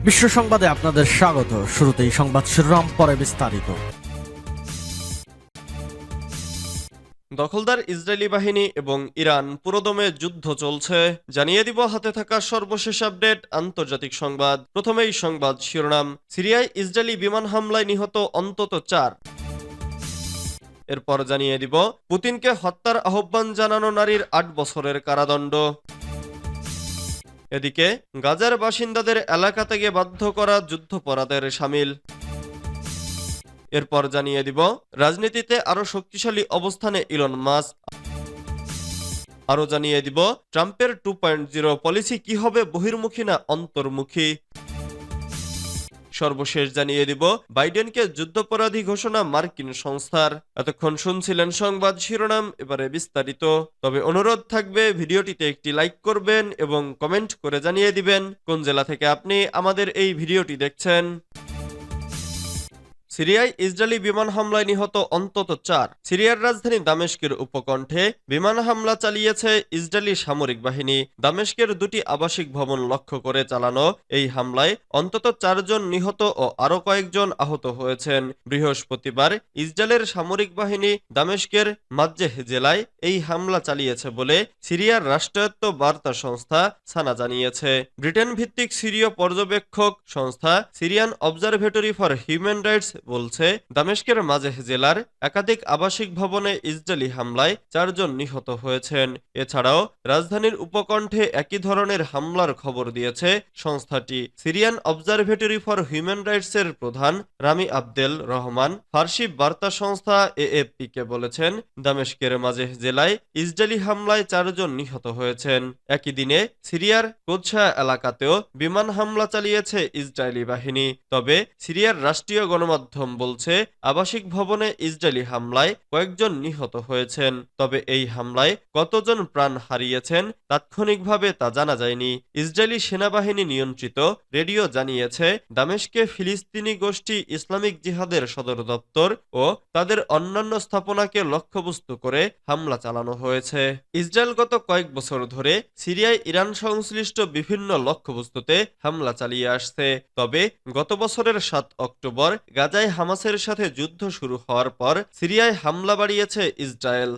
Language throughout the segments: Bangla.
বিশ্ব সংবাদে আপনাদের স্বাগত। শুরুতেই সংবাদ শিরোনাম, পরে বিস্তারিত। দখলদার ইসরায়েলি বাহিনী এবং ইরান পুরোদমে যুদ্ধ চলছে, জানিয়ে দিব হাতে থাকা সর্বশেষ আপডেট আন্তর্জাতিক সংবাদ। প্রথমেই সংবাদ শিরোনাম, সিরিয়ায় ইসরায়েলি বিমান হামলায় নিহত অন্তত 4। এরপর জানিয়ে দিব পুতিনকে হত্যার আহ্বান জানানো নারীর 8 বছরের কারাদণ্ড। এদিকে গাজার বাসিন্দাদের এলাকা থেকে বাধ্য করা যুদ্ধাপরাধের শামিল। এরপর জানিয়ে দিব রাজনীতিতে আরো শক্তিশালী অবস্থানে ইলন মাস্ক। আরো জানিয়ে দিব ট্রাম্পের 2.0 পলিসি কি হবে, বহির্মুখী না অন্তর্মুখী। সর্বশেষ জানিয়ে দিব বাইডেনকে যুদ্ধাপরাধী ঘোষণা মার্কিন সংস্থার। এতক্ষণ শুনছিলেন সংবাদ শিরোনাম, এবারে বিস্তারিত। তবে অনুরোধ থাকবে ভিডিওটিতে একটি লাইক করবেন এবং কমেন্ট করে জানিয়ে দিবেন কোন জেলা থেকে আপনি আমাদের এই ভিডিওটি দেখছেন। সিরিয়ায় ইসরায়েলি বিমান হামলায় নিহত অন্তত 4। সিরিয়ার রাজধানী দামেস্কের উপকণ্ঠে বিমান হামলা চালিয়েছে ইসরায়েলি সামরিক বাহিনী। দামেস্কের 2টি আবাসিক ভবন লক্ষ্য করে চালানো এই হামলায় অন্তত 4 জন নিহত ও আরো কয়েকজন আহত হয়েছেন। বৃহস্পতিবার ইসরায়েলের সামরিক বাহিনী দামেস্কের মাজ্জেহ জেলায় এই হামলা চালিয়েছে বলে সিরিয়ার রাষ্ট্রায়ত্ত বার্তা সংস্থা সানা জানিয়েছে। ব্রিটেন ভিত্তিক সিরীয় পর্যবেক্ষক সংস্থা Syrian observatory for human rights বলছে, দামেস্কের মাঝেহ জেলার একাধিক আবাসিক ভবনে ইসরায়েলি হামলায় 4 জন নিহত হয়েছেন। এছাড়াও রাজধানীর উপকণ্ঠে একই ধরনের হামলার খবর দিয়েছে সংস্থাটি। Syrian observatory for human rights এর প্রধান রামি আবদেল রহমান ফার্সি বার্তা সংস্থা এএফপি কে বলেছেন, দামেস্কের মাঝেহ জেলায় ইসরায়েলি হামলায় 4 জন নিহত হয়েছেন। একই দিনে সিরিয়ার কোদসা এলাকাতেও বিমান হামলা চালিয়েছে ইসরায়েলি বাহিনী। তবে সিরিয়ার রাষ্ট্রীয় গণমাধ্যম বলছে, আবাসিক ভবনে ইসরায়েলি হামলায় কয়েকজন নিহত হয়েছেন। তবে এই হামলায় কতজন প্রাণ হারিয়েছেন তাৎক্ষণিকভাবে তা জানা যায়নি। ইসরায়েলি সেনাবাহিনী নিয়ন্ত্রিত রেডিও জানিয়েছে, দামেস্কে ফিলিস্তিনি গোষ্ঠী ইসলামিক জিহাদের সদর দপ্তর ও তাদের অন্যান্য স্থাপনাকে লক্ষ্যবস্তু করে হামলা চালানো হয়েছে। ইসরায়েল গত কয়েক বছর ধরে সিরিয়ায় ইরান সংশ্লিষ্ট বিভিন্ন লক্ষ্যবস্তুতে হামলা চালিয়ে আসছে। তবে গত বছরের 7 অক্টোবর গাজায় হামাসের সাথে যুদ্ধ শুরু হওয়ার পর সিরিয়ায় হামলা বাড়িয়েছে ইসরায়েল।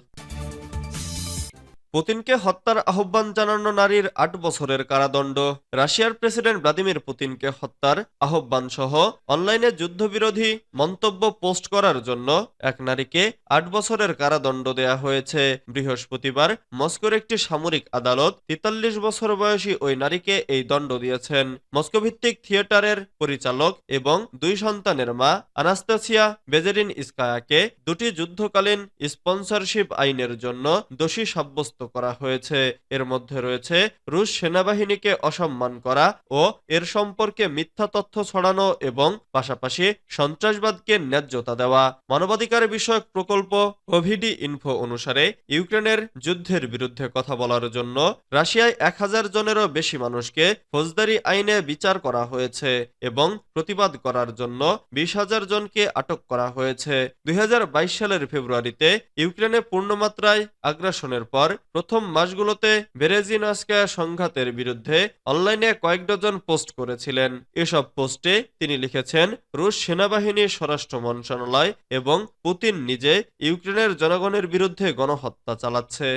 পুতিনকে হত্যার আহ্বান জানানো নারীর 8 বছরের কারাদণ্ড। রাশিয়ার প্রেসিডেন্ট ভ্লাদিমির পুতিনকে হত্যার আহ্বান সহ অনলাইনে যুদ্ধবিরোধী মন্তব্য পোস্ট করার জন্য এক নারীকে 8 বছরের কারাদণ্ড দেয়া হয়েছে। বৃহস্পতিবার মস্কোর একটি সামরিক আদালত 43 বছর বয়সী ওই নারীকে এই দণ্ড দিয়েছেন। মস্কো ভিত্তিক থিয়েটারের পরিচালক এবং 2 সন্তানের মা আনাস্তাসিয়া বেজেরিন ইস্কায়াকে 2টি যুদ্ধকালীন স্পন্সরশিপ আইনের জন্য দোষী সাব্যস্ত করা হয়েছে। এর মধ্যে রয়েছে রুশ সেনাবাহিনীকে অসম্মান করা ও এর সম্পর্কে মিথ্যা তথ্য ছড়ানো এবং পাশাপাশি সন্ত্রাসবাদকে ন্যায্যতা দেওয়া। মানবাধিকার বিষয়ক প্রকল্প ওভিডি ইনফো অনুসারে ইউক্রেনের যুদ্ধের বিরুদ্ধে কথা বলার জন্য রাশিয়ায় 1000 জনেরও বেশি মানুষকে ফৌজদারি আইনে বিচার করা হয়েছে এবং প্রতিবাদ করার জন্য 20,000 জনকে আটক করা হয়েছে। 2022 সালের ফেব্রুয়ারিতে ইউক্রেনে পূর্ণমাত্রায় আগ্রাসনের পর প্রথম মাসগুলোতে বেরেজিনস্কায়া সংঘাতের বিরুদ্ধে অনলাইনে কয়েক ডজন পোস্ট করেছিলেন। এসব পোস্টে তিনি লিখেছেন, রুশ সেনাবাহিনী, স্বরাষ্ট্র মন্ত্রণালয় এবং পুতিন নিজে ইউক্রেনের জনগণের বিরুদ্ধে গণহত্যা চালাচ্ছে।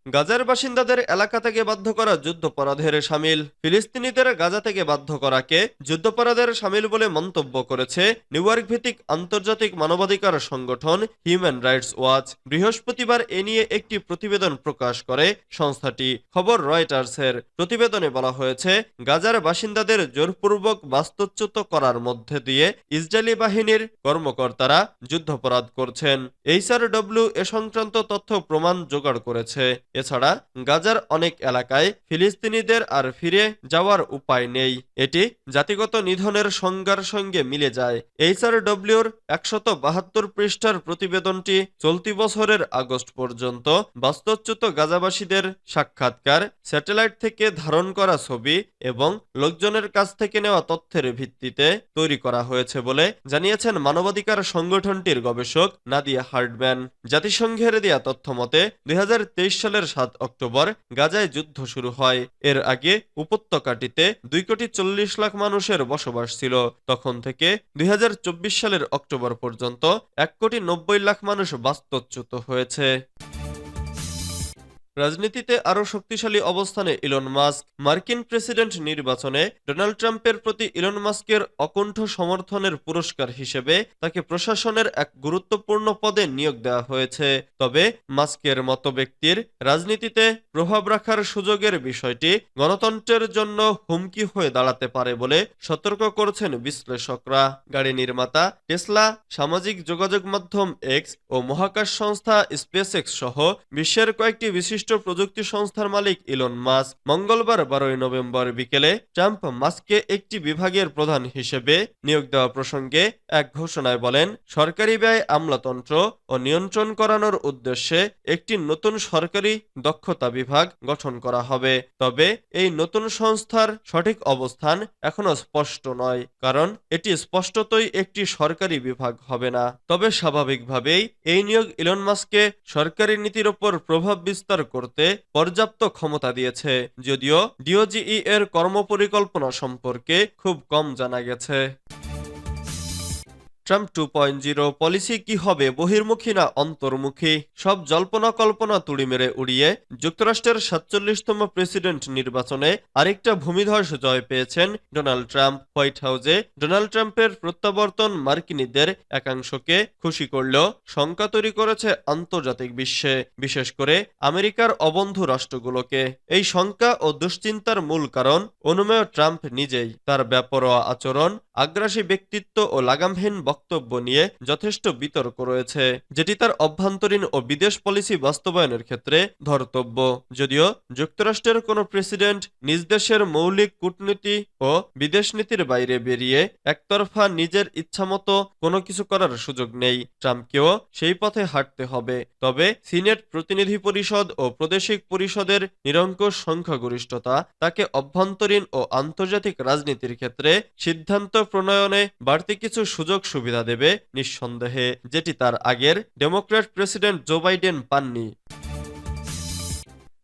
গাজার বাসিন্দাদের এলাকা থেকে বাধ্য করা যুদ্ধাপরাধের শামিল। ফিলিস্তিনিদের গাজা থেকে বাধ্য করাকে যুদ্ধাপরাধের শামিল বলে মন্তব্য করেছে নিউ ইয়র্ক ভিত্তিক আন্তর্জাতিক মানবাধিকার সংগঠন হিউম্যান রাইটস ওয়াচ। বৃহস্পতিবার এ নিয়ে একটি প্রতিবেদন প্রকাশ করে সংস্থাটি। খবর রয়টার্সের। প্রতিবেদনে বলা হয়েছে, গাজার বাসিন্দাদের জোরপূর্বক বাস্তুচ্যুত করার মধ্যে দিয়ে ইসরায়েলি বাহিনীর কর্মকর্তারা যুদ্ধাপরাধ করছেন। এইচআরডব্লিউ এ সংক্রান্ত তথ্য প্রমাণ জোগাড় করেছে। এছাড়া গাজার অনেক এলাকায় ফিলিস্তিনিদের আর ফিরে যাওয়ার উপায় নেই। এটি জাতিগত নিধনের সংজ্ঞার সঙ্গে মিলে যায়। এইচআরডব্লিউর 172 পৃষ্ঠার প্রতিবেদনটি চলতি বছরের আগস্ট পর্যন্ত বাস্তুচ্যুত গাজাবাসীদের সাক্ষাৎকার, স্যাটেলাইট থেকে ধারণ করা ছবি এবং লোকজনের কাছ থেকে নেওয়া তথ্যের ভিত্তিতে তৈরি করা হয়েছে বলে জানিয়েছেন মানবাধিকার সংগঠনটির গবেষক নাদিয়া হার্ডম্যান। জাতিসংঘের দেয়া তথ্য মতে 2023 সালের ৭ অক্টোবর গাজায় যুদ্ধ শুরু হয়। এর আগে উপত্যকাটিতে 2,40,00,000 মানুষের বসবাস ছিল। তখন থেকে 2024 সালের অক্টোবর পর্যন্ত 1,90,00,000 মানুষ বাস্তুচ্যুত হয়েছে। রাজনীতিতে আরও শক্তিশালী অবস্থানে ইলন মাস্ক। মার্কিন প্রেসিডেন্ট নির্বাচনে ডোনাল্ড ট্রাম্পের প্রতি ইলন মাস্কের অকুণ্ঠ সমর্থনের পুরস্কার হিসেবে তাকে প্রশাসনের এক গুরুত্বপূর্ণ পদে নিয়োগ দেওয়া হয়েছে। তবে মাস্কের মতো ব্যক্তির রাজনীতিতে প্রভাব রাখার সুযোগের বিষয়টি গণতন্ত্রের জন্য হুমকি হয়ে দাঁড়াতে পারে বলে সতর্ক করছেন বিশ্লেষকরা। গাড়ি নির্মাতা টেসলা, সামাজিক যোগাযোগ মাধ্যম এক্স ও মহাকাশ সংস্থা স্পেসএক্স সহ বিশ্বের কয়েকটি বিশিষ্ট প্রযুক্তি সংস্থার মালিক ইলন মাস্ক মঙ্গলবার 12 নভেম্বর বিকেলে ট্রাম্প মাস্ককে একটি বিভাগের প্রধান হিসেবে নিয়োগ দেওয়া প্রসঙ্গে এক ঘোষণায় বলেন, সরকারি ব্যয় আমলাতন্ত্র ও নিয়ন্ত্রণ করানোর উদ্দেশ্যে একটি নতুন সরকারি দক্ষতা বিভাগ গঠন করা হবে। তবে এই নতুন সংস্থার সঠিক অবস্থান এখনো স্পষ্ট নয়, কারণ এটি স্পষ্টতই একটি সরকারি বিভাগ হবে না। তবে স্বাভাবিকভাবেই এই নিয়োগ ইলন মাস্ককে সরকারি নীতির ওপর প্রভাব বিস্তার করতে পর্যাপ্ত ক্ষমতা দিয়েছে, যদিও ডিওজিই এর কর্মপরিকল্পনা সম্পর্কে খুব কম জানা গেছে। ট্রাম্প 2.0 পলিসি কি হবে, বহির্মুখী না অন্তর্মুখী? সব জল্পনা কল্পনা তুড়ি মেরে উড়িয়ে যুক্তরাষ্ট্রের 47তম প্রেসিডেন্ট নির্বাচনে আরেকটা ভূমিধস জয় পেয়েছেন ডোনাল্ড ট্রাম্প। হোয়াইট হাউসে ডোনাল্ড ট্রাম্পের প্রত্যাবর্তন মার্কিনীদের একাংশকে খুশি করলেও শঙ্কা তৈরি করেছে আন্তর্জাতিক বিশ্বে, বিশেষ করে আমেরিকার অবন্ধু রাষ্ট্রগুলোকে। এই শঙ্কা ও দুশ্চিন্তার মূল কারণ অনুমেয় ট্রাম্প নিজেই। তার বেপরোয়া আচরণ, আগ্রাসী ব্যক্তিত্ব ও লাগামহীন বক্তব্য নিয়ে যথেষ্ট বিতর্ক রয়েছে, যেটি তার অভ্যন্তরীণ ও বিদেশ পলিসি বাস্তবায়নের ক্ষেত্রে ধর্তব্য। যদিও যুক্তরাষ্ট্রের কোনো প্রেসিডেন্ট নিজ দেশের মৌলিক কূটনীতি ও বিদেশ নীতির বাইরে বেরিয়ে একতরফা নিজের ইচ্ছামতো কোনো কিছু করার সুযোগ নেই, ট্রাম্পকেও সেই পথে হাঁটতে হবে। তবে সিনেট, প্রতিনিধি পরিষদ ও প্রাদেশিক পরিষদের নিরঙ্কুশ সংখ্যাগরিষ্ঠতা তাকে অভ্যন্তরীণ ও আন্তর্জাতিক রাজনীতির ক্ষেত্রে সিদ্ধান্ত প্রণয়নে বাড়তি কিছু সুযোগ সুবিধা দেবে নিঃসন্দেহে, যেটি তার আগের ডেমোক্র্যাট প্রেসিডেন্ট জো বাইডেন পাননি।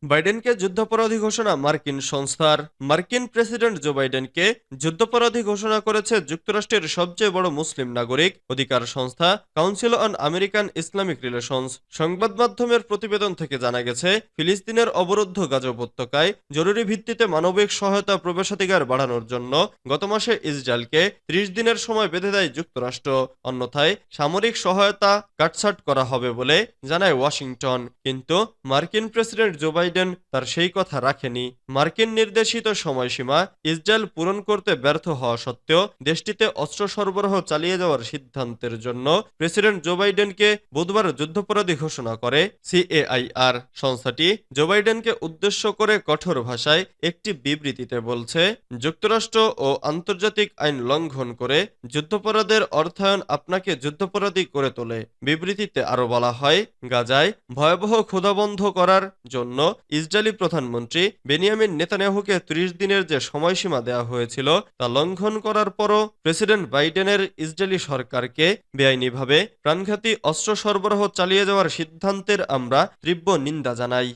বাইডেনকে যুদ্ধাপরাধী ঘোষণা মার্কিন সংস্থার। মার্কিন প্রেসিডেন্ট জো বাইডেনকে যুদ্ধাপরাধী ঘোষণা করেছে যুক্তরাষ্ট্রের সবচেয়ে বড় মুসলিম নাগরিক অধিকার সংস্থা council on American Islamic relations. সংবাদ মাধ্যমের প্রতিবেদন থেকে জানা গেছে, ফিলিস্তিনের অবরুদ্ধ গাজা উপত্যকায় জরুরি ভিত্তিতে মানবিক সহায়তা প্রবেশাধিকার বাড়ানোর জন্য গত মাসে ইসরায়েলকে 30 দিনের সময় বেঁধে দেয় যুক্তরাষ্ট্র। অন্যথায় সামরিক সহায়তা কাটছাট করা হবে বলে জানায় ওয়াশিংটন। কিন্তু মার্কিন প্রেসিডেন্ট জো বাইডেন তার সেই কথা রাখেনি। মার্কিন নির্দেশিত সময়সীমা ইসরায়েল পূরণ করতে ব্যর্থ হওয়া সত্ত্বেও দেশটিতে অস্ত্র সরবরাহ চালিয়ে যাওয়ার সিদ্ধান্তের জন্য প্রেসিডেন্ট জো বাইডেনকে বুধবার যুদ্ধাপরাধী ঘোষণা করে সিএআইআর। সংস্থাটি জো বাইডেনকে উদ্দেশ্য করে কঠোর ভাষায় একটি বিবৃতিতে বলছে, যুক্তরাষ্ট্র ও আন্তর্জাতিক আইন লঙ্ঘন করে যুদ্ধাপরাধের অর্থায়ন আপনাকে যুদ্ধাপরাধী করে তোলে। বিবৃতিতে আরো বলা হয়, গাজায় ভয়াবহ ক্ষুধা বন্ধ করার জন্য ইসরায়েলি প্রধানমন্ত্রী বেনিয়ামিন নেতানিয়াহুকে 30 দিনের যে সময়সীমা দেওয়া হয়েছিল তা লঙ্ঘন করার পরও প্রেসিডেন্ট বাইডেনের ইসরায়েলি সরকারকে বেআইনিভাবে প্রাণঘাতী অস্ত্র সরবরাহ চালিয়ে যাওয়ার সিদ্ধান্তের আমরা তীব্র নিন্দা জানাই।